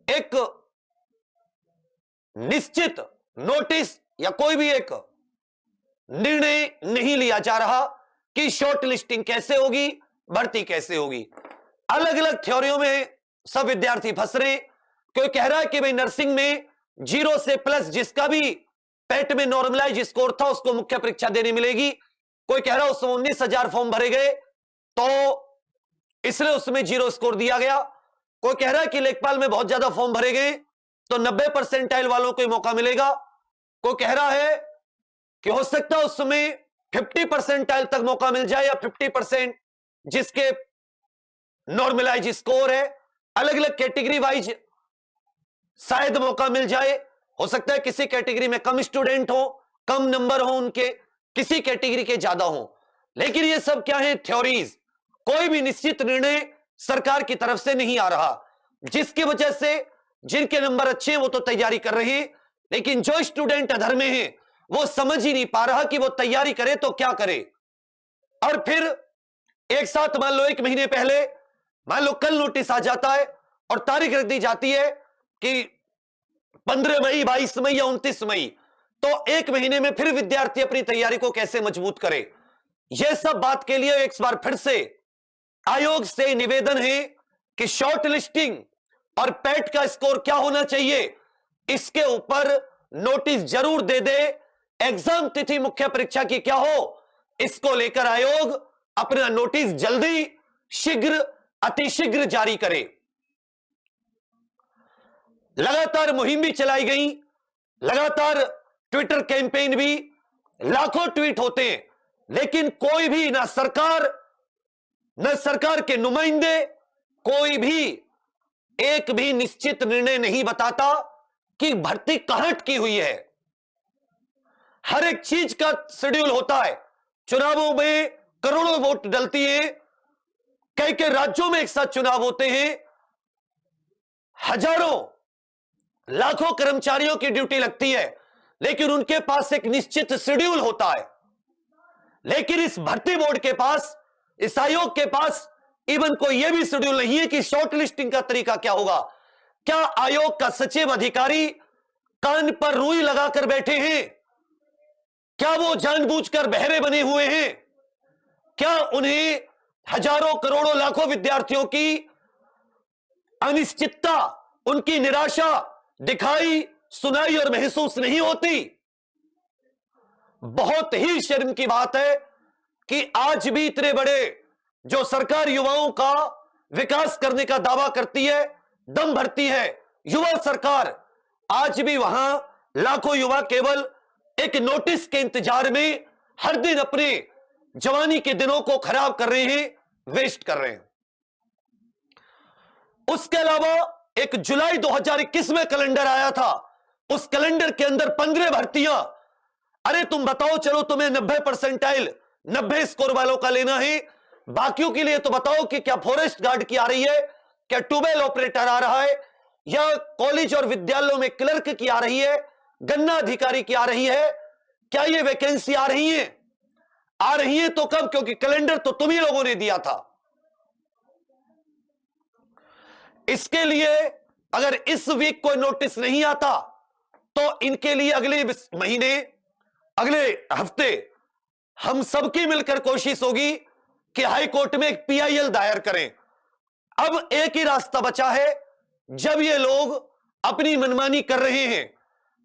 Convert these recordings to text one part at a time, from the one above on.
एक निश्चित नोटिस या कोई भी एक निर्णय नहीं लिया जा रहा कि शॉर्ट लिस्टिंग कैसे होगी, भर्ती कैसे होगी। अलग अलग थ्योरियों में सब विद्यार्थी फंस रहे। कोई कह रहा है कि भाई नर्सिंग में 0 से प्लस जिसका भी पेट में नॉर्मलाइज स्कोर था उसको मुख्य परीक्षा देने मिलेगी। कोई कह रहा है उसमें 19,000 फॉर्म भरे गए तो इसलिए उसमें 0 स्कोर दिया गया। कोई कह रहा है कि लेखपाल में बहुत ज्यादा फॉर्म भरे गए तो 90% वालों को मौका मिलेगा। कोई कह रहा है कि हो सकता है उसमें 50% तक मौका मिल जाए या 50% जिसके नॉर्मलाइज स्कोर है। अलग अलग कैटेगरी वाइज शायद मौका मिल जाए। हो सकता है किसी कैटेगरी में कम स्टूडेंट हो, कम नंबर हो उनके, किसी कैटेगरी के ज्यादा हो। लेकिन ये सब क्या है? थ्योरीज। कोई भी निश्चित निर्णय सरकार की तरफ से नहीं आ रहा, जिसकी वजह से जिनके नंबर अच्छे हैं वो तो तैयारी कर रहे हैं, लेकिन जो स्टूडेंट अधर में है वो समझ ही नहीं पा रहा कि वो तैयारी करे तो क्या करे। और फिर एक साथ मान लो 1 महीने पहले मान लो कल नोटिस आ जाता है और तारीख रख दी जाती है कि 15 मई, 22 मई या 29 मई, तो 1 महीने में फिर विद्यार्थी अपनी तैयारी को कैसे मजबूत करे। यह सब बात के लिए एक बार फिर से आयोग से निवेदन है कि शॉर्ट लिस्टिंग और पैट का स्कोर क्या होना चाहिए, इसके ऊपर नोटिस जरूर दे दे। एग्जाम तिथि मुख्य परीक्षा की क्या हो, इसको लेकर आयोग अपना नोटिस जल्दी, शीघ्र, अतिशीघ्र जारी करे। लगातार मुहिम भी चलाई गई, लगातार ट्विटर कैंपेन भी, लाखों ट्वीट होते हैं, लेकिन कोई भी ना सरकार के नुमाइंदे, कोई भी एक भी निश्चित निर्णय नहीं बताता कि भर्ती कहां अटकी हुई है। हर एक चीज का शेड्यूल होता है। चुनावों में करोड़ों वोट डलती है, कई कई राज्यों में एक साथ चुनाव होते हैं, हजारों लाखों कर्मचारियों की ड्यूटी लगती है, लेकिन उनके पास एक निश्चित शेड्यूल होता है। लेकिन इस भर्ती बोर्ड के पास, इस आयोग के पास इवन कोई यह भी शेड्यूल नहीं है कि शॉर्ट लिस्टिंग का तरीका क्या होगा। क्या आयोग का सचिव अधिकारी कान पर रुई लगाकर बैठे हैं? क्या वो जानबूझकर बहरे बने हुए हैं? क्या उन्हें हजारों करोड़ों लाखों विद्यार्थियों की अनिश्चितता, उनकी निराशा दिखाई, सुनाई और महसूस नहीं होती? बहुत ही शर्म की बात है कि आज भी इतने बड़े जो सरकार युवाओं का विकास करने का दावा करती है, दम भरती है, युवा सरकार, आज भी वहां लाखों युवा केवल एक नोटिस के इंतजार में हर दिन अपने जवानी के दिनों को खराब कर रहे हैं, वेस्ट कर रहे हैं। उसके अलावा एक जुलाई 2021 में कैलेंडर आया था, उस कैलेंडर के अंदर 15 भर्तियां। अरे तुम बताओ, चलो तुम्हें 90 स्कोर वालों का लेना है, बाकियों के लिए तो बताओ कि क्या फॉरेस्ट गार्ड की आ रही है, क्या ट्यूबवेल ऑपरेटर आ रहा है, या कॉलेज और विद्यालयों में क्लर्क की आ रही है, गन्ना अधिकारी की आ रही है। क्या ये वैकेंसी आ रही है? आ रही है तो कब? क्योंकि कैलेंडर तो तुम ही लोगों ने दिया था। इसके लिए अगर इस वीक कोई नोटिस नहीं आता तो इनके लिए अगले महीने, अगले हफ्ते हम सबकी मिलकर कोशिश होगी कि हाई कोर्ट में एक PIL दायर करें। अब एक ही रास्ता बचा है, जब ये लोग अपनी मनमानी कर रहे हैं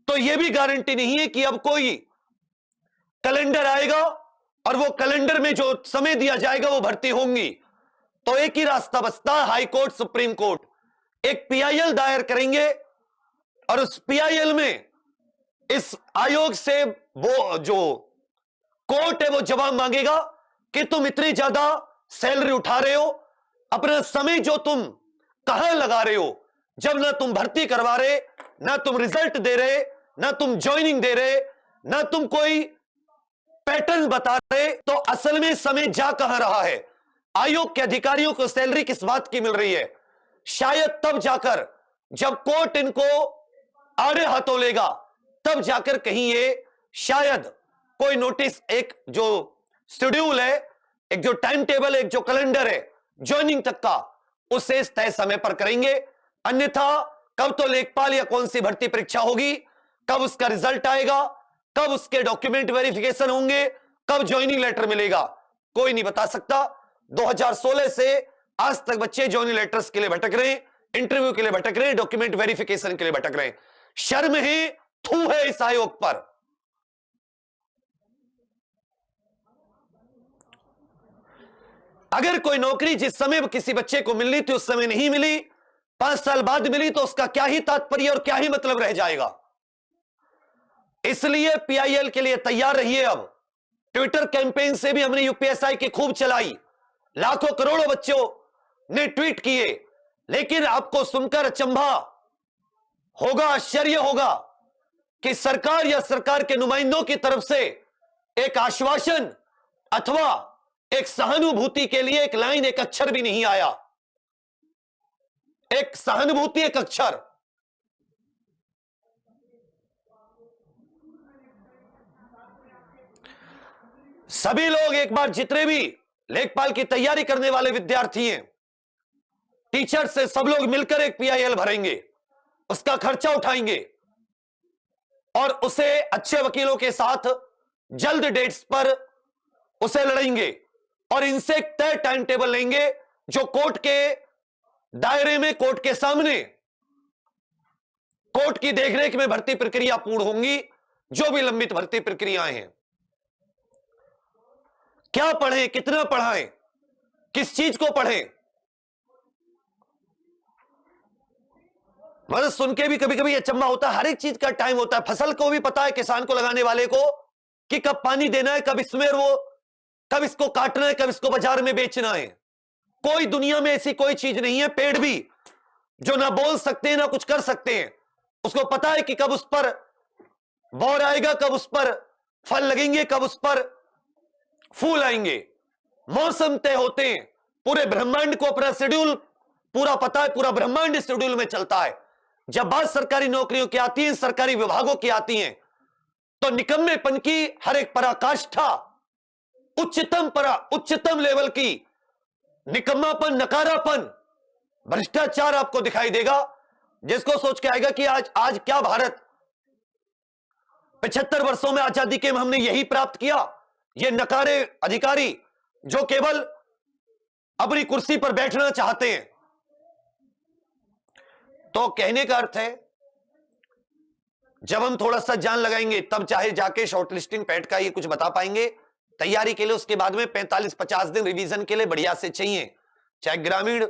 तो यह भी गारंटी नहीं है कि अब कोई कैलेंडर आएगा और वो कैलेंडर में जो समय दिया जाएगा वो भर्ती होंगी। तो एक ही रास्ता बचता है, हाई कोर्ट, सुप्रीम कोर्ट एक PIL दायर करेंगे और उस PIL में इस आयोग से वो जो कोर्ट है वो जवाब मांगेगा कि तुम इतनी ज्यादा सैलरी उठा रहे हो, अपना समय जो तुम कहां लगा रहे हो, जब ना तुम भर्ती करवा रहे, ना तुम रिजल्ट दे रहे, ना तुम ज्वाइनिंग दे रहे, ना तुम कोई पैटर्न बता रहे, तो असल में समय जा कहां रहा है? आयोग के अधिकारियों को सैलरी किस बात की मिल रही है? शायद तब जाकर जब कोर्ट इनको आड़े हाथों लेगा, तब जाकर कहीं ये शायद कोई नोटिस, एक जो शेड्यूल है, एक जो टाइम टेबल है, एक जो कैलेंडर है ज्वाइनिंग तक का, उसे तय समय पर करेंगे। अन्यथा कब तो लेखपाल या कौन सी भर्ती परीक्षा होगी, कब उसका रिजल्ट आएगा, कब उसके डॉक्यूमेंट वेरिफिकेशन होंगे, कब ज्वाइनिंग लेटर मिलेगा, कोई नहीं बता सकता। 2016 से आज तक बच्चे ज्वाइनिंग लेटर्स के लिए भटक रहे हैं, इंटरव्यू के लिए भटक रहे हैं, डॉक्यूमेंट वेरिफिकेशन के लिए भटक रहे हैं। शर्म है, थू है इस आयोग पर। अगर कोई नौकरी जिस समय किसी बच्चे को मिलनी थी उस समय नहीं मिली, 5 साल बाद मिली, तो उसका क्या ही तात्पर्य और क्या ही मतलब रह जाएगा। इसलिए पीआईएल के लिए तैयार रहिए। अब ट्विटर कैंपेन से भी हमने यूपीएसआई की खूब चलाई, लाखों करोड़ों बच्चों ने ट्वीट किए, लेकिन आपको सुनकर अचंभा होगा, आश्चर्य होगा कि सरकार या सरकार के नुमाइंदों की तरफ से एक आश्वासन अथवा एक सहानुभूति के लिए एक लाइन, एक अक्षर भी नहीं आया। एक सहानुभूति, एक अक्षर। सभी लोग एक बार, जितने भी लेखपाल की तैयारी करने वाले विद्यार्थी हैं, टीचर से सब लोग मिलकर एक पीआईएल भरेंगे, उसका खर्चा उठाएंगे और उसे अच्छे वकीलों के साथ जल्द डेट्स पर उसे लड़ेंगे और इनसे एक तय टाइम टेबल लेंगे जो कोर्ट के दायरे में, कोर्ट के सामने, कोर्ट की देखरेख में भर्ती प्रक्रिया पूर्ण होंगी। जो भी लंबित भर्ती प्रक्रियाएं हैं, क्या पढ़ें, कितना पढ़ाएं, किस चीज को पढ़ें, मतलब सुन के भी कभी कभी अचंभा होता है। हर एक चीज का टाइम होता है। फसल को भी पता है किसान को, लगाने वाले को, कि कब पानी देना है, कब इसमें वो, कब इसको काटना है, कब इसको बाजार में बेचना है। कोई दुनिया में ऐसी कोई चीज नहीं है, पेड़ भी जो ना बोल सकते हैं ना कुछ कर सकते हैं, उसको पता है कि कब उस पर बौर आएगा, कब उस पर फल लगेंगे, कब उस पर फूल आएंगे। मौसम तय होते हैं। पूरे ब्रह्मांड को अपना शेड्यूल पूरा पता है, पूरा ब्रह्मांड शेड्यूल में चलता है। जब बात सरकारी नौकरियों की आती है, सरकारी विभागों की आती है, तो निकम्मेपन की हर एक पराकाष्ठा, उच्चतम लेवल की निकम्मापन, नकारापन, भ्रष्टाचार आपको दिखाई देगा, जिसको सोच के आएगा कि आज क्या भारत, 75 वर्षों में आजादी के हमने यही प्राप्त किया। ये नकारे अधिकारी जो केवल अपनी कुर्सी पर बैठना चाहते हैं। तो कहने का अर्थ है, जब हम थोड़ा सा जान लगाएंगे तब चाहे जाके शॉर्टलिस्टिंग पैड का ये कुछ बता पाएंगे। तैयारी के लिए उसके बाद में 45-50 दिन रिवीजन के लिए बढ़िया से चाहिए, चाहे ग्रामीण